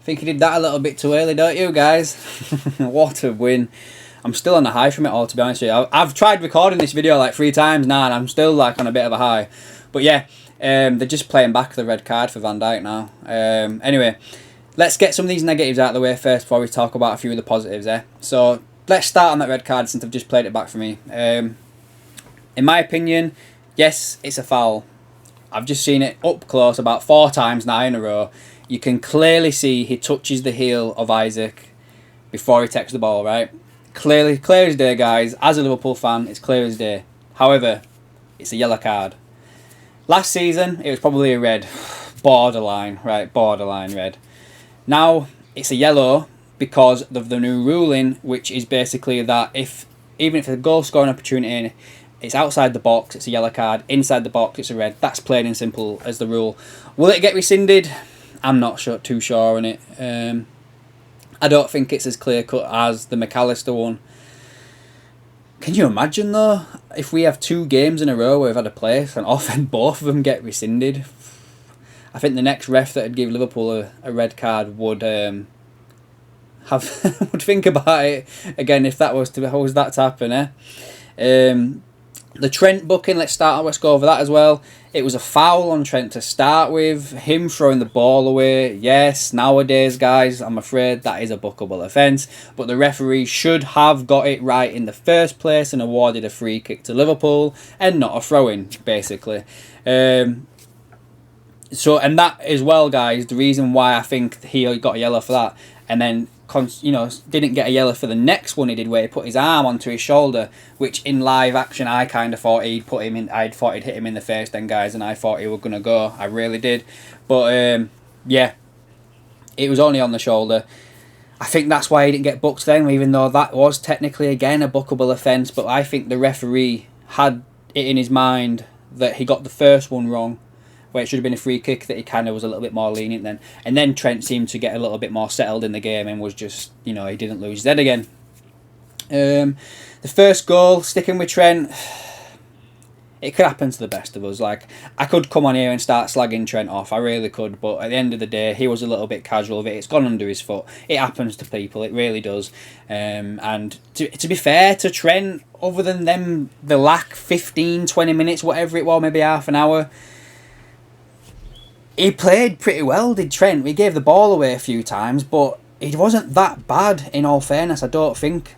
think he did that a little bit too early, don't you guys? What a win. I'm still on a high from it all, to be honest with you. I've tried recording this video like 3 times now, and I'm still like on a bit of a high. But yeah, they're just playing back the red card for Van Dijk now. Anyway, let's get some of these negatives out of the way first before we talk about a few of the positives, So let's start on that red card since I've just played it back for me. In my opinion, yes, it's a foul. I've just seen it up close about 4 times now in a row. You can clearly see he touches the heel of Isaac before he takes the ball, right? Clear as day, guys. As a Liverpool fan, it's clear as day. However, it's a yellow card. Last season, it was probably a red. Borderline, right? Borderline red. Now, it's a yellow because of the new ruling, which is basically that even if it's a goal scoring opportunity, it's outside the box, it's a yellow card. Inside the box, it's a red. That's plain and simple as the rule. Will it get rescinded? I'm not too sure on it. I don't think it's as clear cut as the McAllister one. Can you imagine though if we have 2 games in a row where we've had a place and often both of them get rescinded? I think the next ref that would give Liverpool a red card would would think about it again if that was to happen. The Trent booking, let's go over that as well. It was a foul on Trent to start with. Him throwing the ball away. Yes, nowadays, guys, I'm afraid that is a bookable offence. But the referee should have got it right in the first place and awarded a free kick to Liverpool and not a throw-in, basically. And that as well, guys, the reason why I think he got a yellow for that. And then didn't get a yellow for the next one he did where he put his arm onto his shoulder, which in live action I kind of thought I thought he'd hit him in the face then, guys, and I thought he was going to go. I really did. But yeah, it was only on the shoulder. I think that's why he didn't get booked then, even though that was technically again a bookable offence. But I think the referee had it in his mind that he got the first one wrong, where it should have been a free kick, that he kind of was a little bit more lenient then. And then Trent seemed to get a little bit more settled in the game and was just, he didn't lose his head again. The first goal, sticking with Trent, it could happen to the best of us. Like, I could come on here and start slagging Trent off, I really could, but at the end of the day, he was a little bit casual with it. It's gone under his foot. It happens to people, it really does. And to be fair to Trent, other than them, the lack 15, 20 minutes, whatever it was, maybe half an hour, he played pretty well, did Trent. We gave the ball away a few times, but he wasn't that bad, in all fairness, I don't think.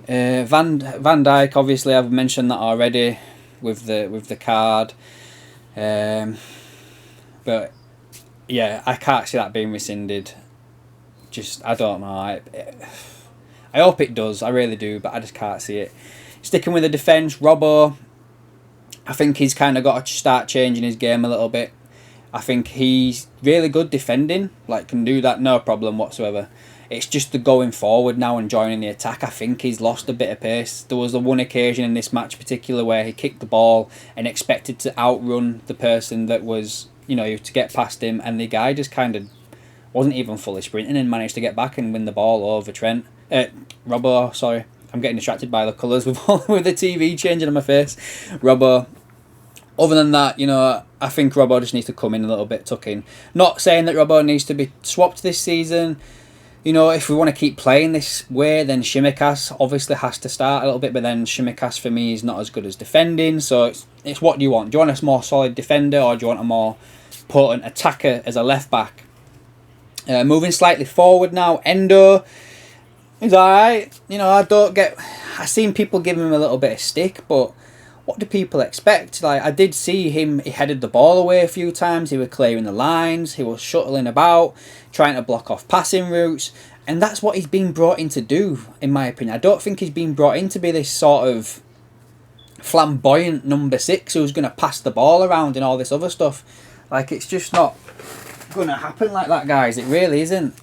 Van Dijk, obviously, I've mentioned that already with the card. But yeah, I can't see that being rescinded. I don't know. I hope it does, I really do, but I just can't see it. Sticking with the defence, Robbo, I think he's kind of got to start changing his game a little bit. I think he's really good defending, can do that, no problem whatsoever. It's just the going forward now and joining the attack. I think he's lost a bit of pace. There was the one occasion in this match particular where he kicked the ball and expected to outrun the person that was, to get past him, and the guy just kind of wasn't even fully sprinting and managed to get back and win the ball over Robbo, sorry. I'm getting distracted by the colours with the TV changing on my face. Robbo. Other than that, I think Robbo just needs to come in a little bit, tuck in. Not saying that Robbo needs to be swapped this season. If we want to keep playing this way, then Tsimikas obviously has to start a little bit, but then Tsimikas for me is not as good as defending. So it's what do you want? Do you want a more solid defender, or do you want a more potent attacker as a left back? Moving slightly forward now, Endo. He's alright. I've seen people give him a little bit of stick, but what do people expect? I did see him, he headed the ball away a few times, he was clearing the lines, he was shuttling about, trying to block off passing routes, and that's what he's been brought in to do, in my opinion. I don't think he's been brought in to be this sort of flamboyant number 6 who's going to pass the ball around and all this other stuff. It's just not going to happen like that, guys. It really isn't.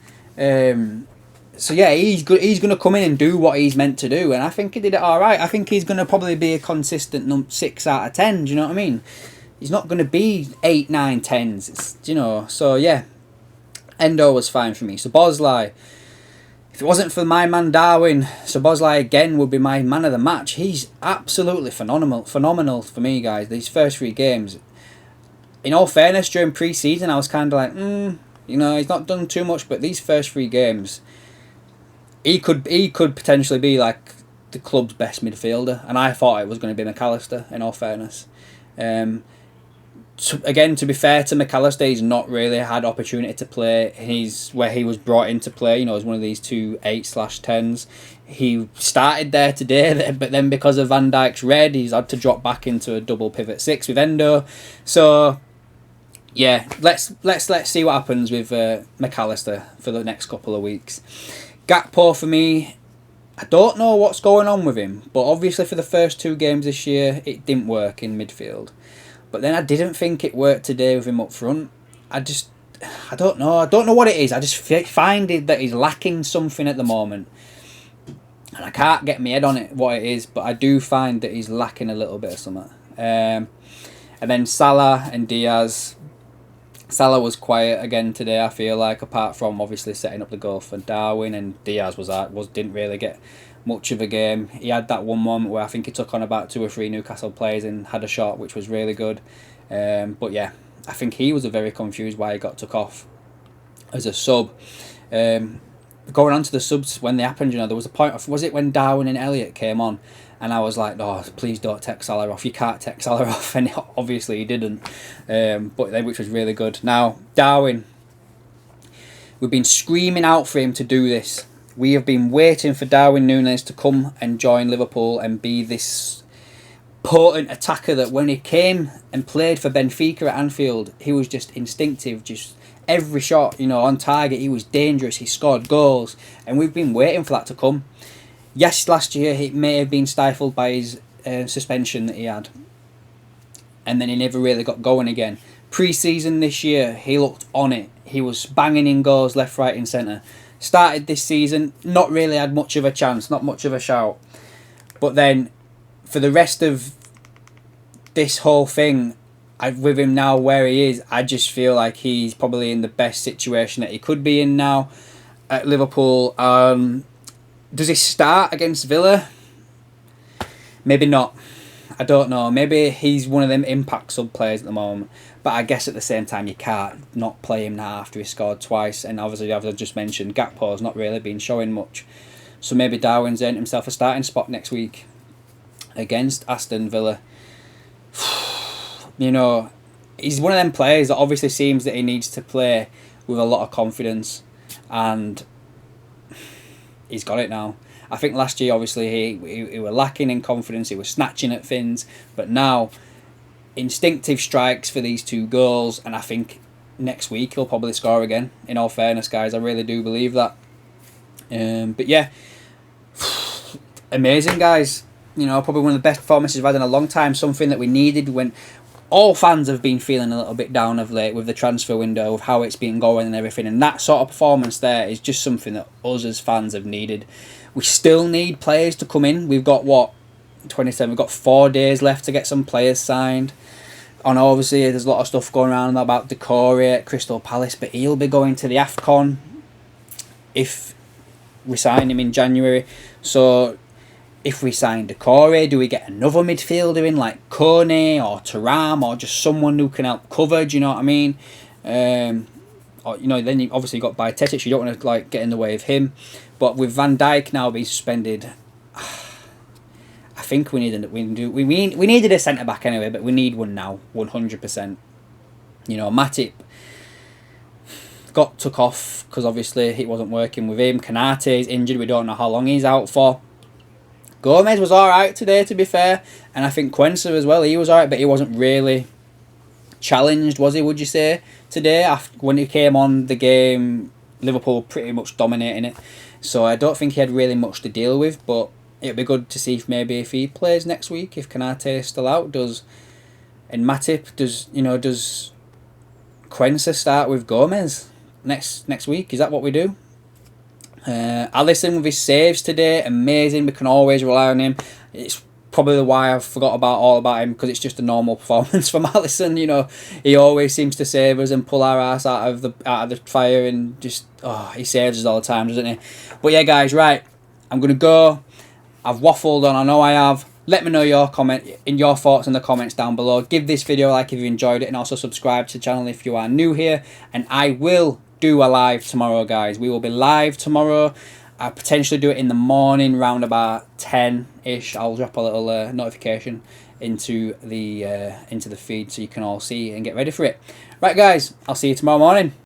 So yeah, he's going to come in and do what he's meant to do, and I think he did it all right. I think he's going to probably be a consistent 6 out of 10. Do you know what I mean? He's not going to be 8, 9, 10s. So yeah, Endo was fine for me. So Bosley, if it wasn't for my man Darwin, so Bosley again would be my man of the match. He's absolutely phenomenal for me, guys. These first 3 games. In all fairness, during pre-season, I was kind of like, You know, he's not done too much, but these first 3 games, he could potentially be like the club's best midfielder, and I thought it was going to be McAllister, in all fairness. Again, to be fair to McAllister, he's not really had opportunity to play. He's where he was brought into play, you know, as one of these 2 8/10s. He started there today, but then because of Van Dijk's red, he's had to drop back into a double pivot 6 with Endo. So yeah, let's see what happens with McAllister for the next couple of weeks. Gakpo, for me, I don't know what's going on with him, but obviously for the first 2 games this year, it didn't work in midfield. But then I didn't think it worked today with him up front. I don't know. I don't know what it is. I just find that he's lacking something at the moment. And I can't get my head on it, what it is, but I do find that he's lacking a little bit of something. And then Salah and Diaz. Salah was quiet again today, I feel like, apart from obviously setting up the goal for Darwin, and Diaz didn't really get much of a game. He had that one moment where I think he took on about 2 or 3 Newcastle players and had a shot, which was really good. But yeah, I think he was very confused why he got took off as a sub. Going on to the subs when they happened, you know, there was a point, was it when Darwin and Elliott came on? And I was like, oh, please don't take Salah off. You can't take Salah off. And obviously he didn't. Which was really good. Now, Darwin, we've been screaming out for him to do this. We have been waiting for Darwin Nunez to come and join Liverpool and be this potent attacker that when he came and played for Benfica at Anfield, he was just instinctive, just every shot, you know, on target. He was dangerous. He scored goals. And we've been waiting for that to come. Yes, last year he may have been stifled by his suspension that he had. And then he never really got going again. Pre-season this year, he looked on it. He was banging in goals left, right and centre. Started this season, not really had much of a chance, not much of a shout. But then, for the rest of this whole thing, with him now where he is, I just feel like he's probably in the best situation that he could be in now at Liverpool. Does he start against Villa? Maybe not. I don't know. Maybe he's one of them impact sub players at the moment. But I guess at the same time, you can't not play him now after he scored twice. And obviously, as I just mentioned, Gakpo's not really been showing much. So maybe Darwin's earned himself a starting spot next week against Aston Villa. You know, he's one of them players that obviously seems that he needs to play with a lot of confidence. And he's got it now. I think last year, obviously, he were lacking in confidence. He was snatching at things. But now, instinctive strikes for these 2 goals. And I think next week he'll probably score again. In all fairness, guys, I really do believe that. But yeah, amazing, guys. You know, probably one of the best performances we've had in a long time. Something that we needed when all fans have been feeling a little bit down of late with the transfer window, of how it's been going and everything. And that sort of performance there is just something that us as fans have needed. We still need players to come in. We've got, 27? We've got 4 days left to get some players signed. And obviously there's a lot of stuff going around about Decore at Crystal Palace, but he'll be going to the AFCON if we sign him in January. So if we sign Decore, do we get another midfielder in like Kone or Thuram, or just someone who can help cover? Do you know what I mean? Or, you know, then you obviously got Bajcetic. You don't want to like get in the way of him. But with Van Dijk now being suspended, I think we needed a centre back anyway, but we need one now, 100%. You know, Matip got took off because obviously it wasn't working with him. Kanate is injured. We don't know how long he's out for. Gomez was alright today, to be fair. And I think Quensa as well, he was alright, but he wasn't really challenged, was he, would you say, today? After, when he came on the game, Liverpool pretty much dominating it. So I don't think he had really much to deal with, but it'd be good to see if maybe if he plays next week, if Kanate is still out, and Matip, does Quensa start with Gomez next week? Is that what we do? Alisson with his saves today, amazing. We can always rely on him. It's probably why I forgot all about him, because it's just a normal performance from Alisson. You know, he always seems to save us and pull our ass out of the fire, and just he saves us all the time, doesn't he? But yeah, guys, right, I'm gonna go. I've waffled on, I know I have. Let me know your thoughts in the comments down below. Give this video a like if you enjoyed it, and also subscribe to the channel if you are new here. And I will do a live tomorrow, guys. We will be live tomorrow. I'll potentially do it in the morning, round about 10-ish. I'll drop a little notification into the feed so you can all see and get ready for it. Right, guys, I'll see you tomorrow morning.